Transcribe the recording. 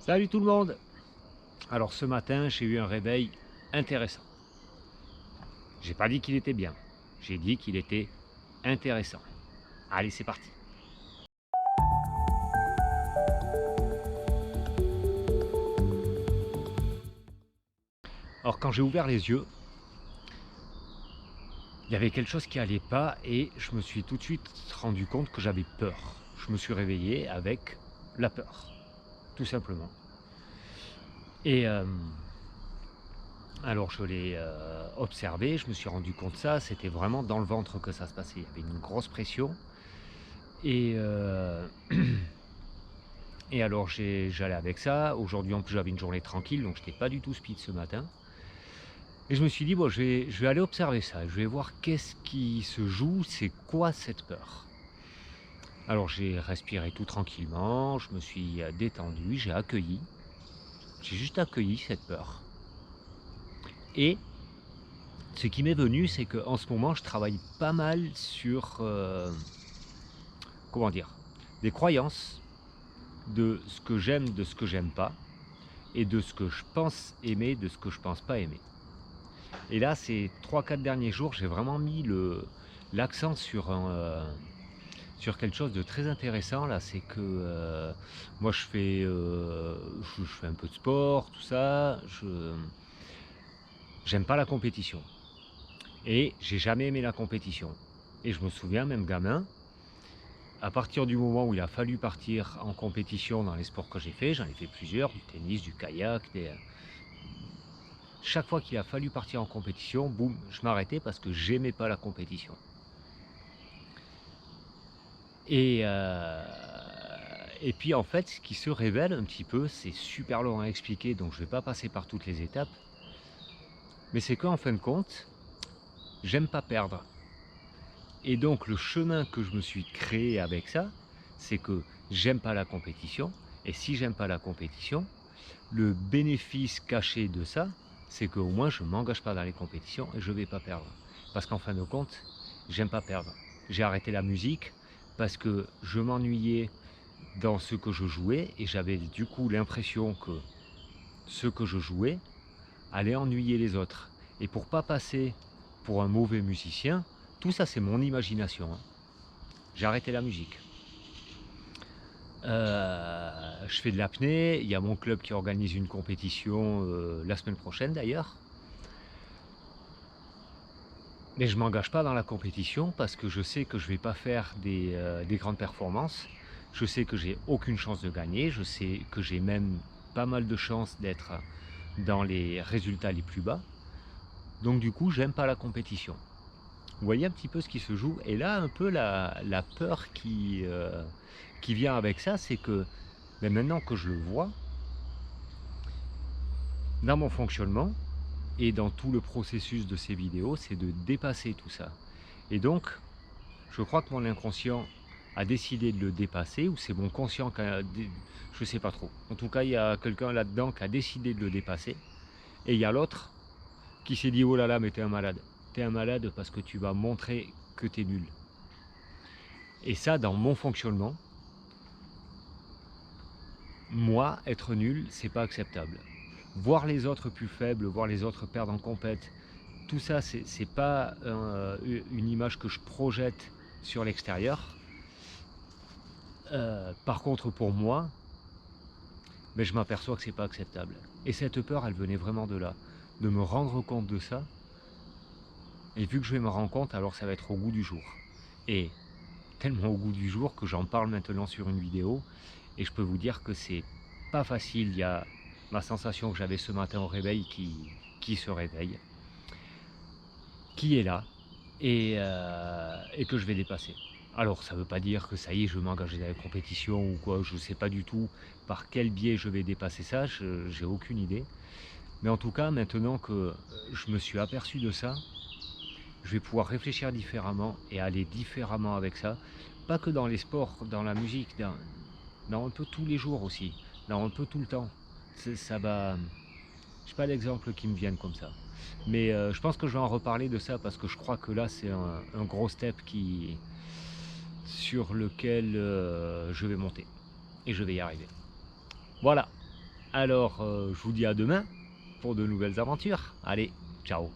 Salut tout le monde! Alors ce matin, j'ai eu un réveil intéressant. J'ai pas dit qu'il était bien, j'ai dit qu'il était intéressant. Allez, c'est parti! Alors quand j'ai ouvert les yeux, il y avait quelque chose qui allait pas et je me suis tout de suite rendu compte que j'avais peur. Je me suis réveillé avec la peur, tout simplement. Et alors je l'ai observé, je me suis rendu compte de ça, c'était vraiment dans le ventre que ça se passait. Il y avait une grosse pression et et alors j'allais avec ça. Aujourd'hui en plus j'avais une journée tranquille, donc j'étais pas du tout speed ce matin. Et je me suis dit, bon, je vais aller observer ça, je vais voir qu'est-ce qui se joue, c'est quoi cette peur. Alors j'ai respiré tout tranquillement, je me suis détendu, j'ai juste accueilli cette peur. Et ce qui m'est venu, c'est qu'en ce moment, je travaille pas mal sur, comment dire, des croyances de ce que j'aime, de ce que j'aime pas, et de ce que je pense aimer, de ce que je pense pas aimer. Et là, ces 3-4 derniers jours, j'ai vraiment mis l'accent sur quelque chose de très intéressant. Là, c'est que moi, je fais un peu de sport, tout ça. J'aime pas la compétition. Et j'ai jamais aimé la compétition. Et je me souviens, même gamin, à partir du moment où il a fallu partir en compétition dans les sports que j'ai fait, j'en ai fait plusieurs, du tennis, du kayak, chaque fois qu'il a fallu partir en compétition, boum, je m'arrêtais parce que j'aimais pas la compétition. Et, euh, et puis en fait, ce qui se révèle un petit peu, c'est super long à expliquer, donc je vais pas passer par toutes les étapes, mais c'est qu'en fin de compte, j'aime pas perdre. Et donc le chemin que je me suis créé avec ça, c'est que j'aime pas la compétition, et si j'aime pas la compétition, le bénéfice caché de ça, c'est qu'au moins je ne m'engage pas dans les compétitions et je ne vais pas perdre. Parce qu'en fin de compte, j'aime pas perdre. J'ai arrêté la musique parce que je m'ennuyais dans ce que je jouais et j'avais du coup l'impression que ce que je jouais allait ennuyer les autres. Et pour pas passer pour un mauvais musicien, tout ça c'est mon imagination, hein. J'ai arrêté la musique. Je fais de l'apnée, il y a mon club qui organise une compétition la semaine prochaine d'ailleurs. Mais je ne m'engage pas dans la compétition parce que je sais que je ne vais pas faire des grandes performances. Je sais que j'ai aucune chance de gagner. Je sais que j'ai même pas mal de chances d'être dans les résultats les plus bas. Donc du coup, j'aime pas la compétition. Vous voyez un petit peu ce qui se joue. Et là, un peu la peur qui vient avec ça, c'est que ben maintenant que je le vois, dans mon fonctionnement et dans tout le processus de ces vidéos, c'est de dépasser tout ça. Et donc, je crois que mon inconscient a décidé de le dépasser, ou c'est mon conscient qui a... Je sais pas trop. En tout cas, il y a quelqu'un là-dedans qui a décidé de le dépasser. Et il y a l'autre qui s'est dit, oh là là, mais t'es un malade. T'es un malade parce que tu vas montrer que t'es nul. Et ça, dans mon fonctionnement, moi, être nul, c'est pas acceptable. Voir les autres plus faibles, voir les autres perdre en compète, tout ça, c'est pas une image que je projette sur l'extérieur. Par contre, pour moi, mais je m'aperçois que c'est pas acceptable. Et cette peur, elle venait vraiment de là, de me rendre compte de ça. Et vu que je vais me rendre compte, alors ça va être au goût du jour. Et tellement au goût du jour que j'en parle maintenant sur une vidéo. Et je peux vous dire que c'est pas facile. Il y a ma sensation que j'avais ce matin au réveil qui se réveille, qui est là, et que je vais dépasser. Alors ça ne veut pas dire que ça y est, je vais m'engager dans la compétition ou quoi, je ne sais pas du tout par quel biais je vais dépasser ça, j'ai aucune idée. Mais en tout cas, maintenant que je me suis aperçu de ça, je vais pouvoir réfléchir différemment et aller différemment avec ça. Pas que dans les sports, dans la musique, dans un peu tous les jours aussi, dans un peu tout le temps. Ça va... Je n'ai pas d'exemple qui me viennent comme ça. Mais je pense que je vais en reparler de ça parce que je crois que là, c'est un gros step sur lequel je vais monter. Et je vais y arriver. Voilà. Alors, je vous dis à demain pour de nouvelles aventures. Allez, ciao.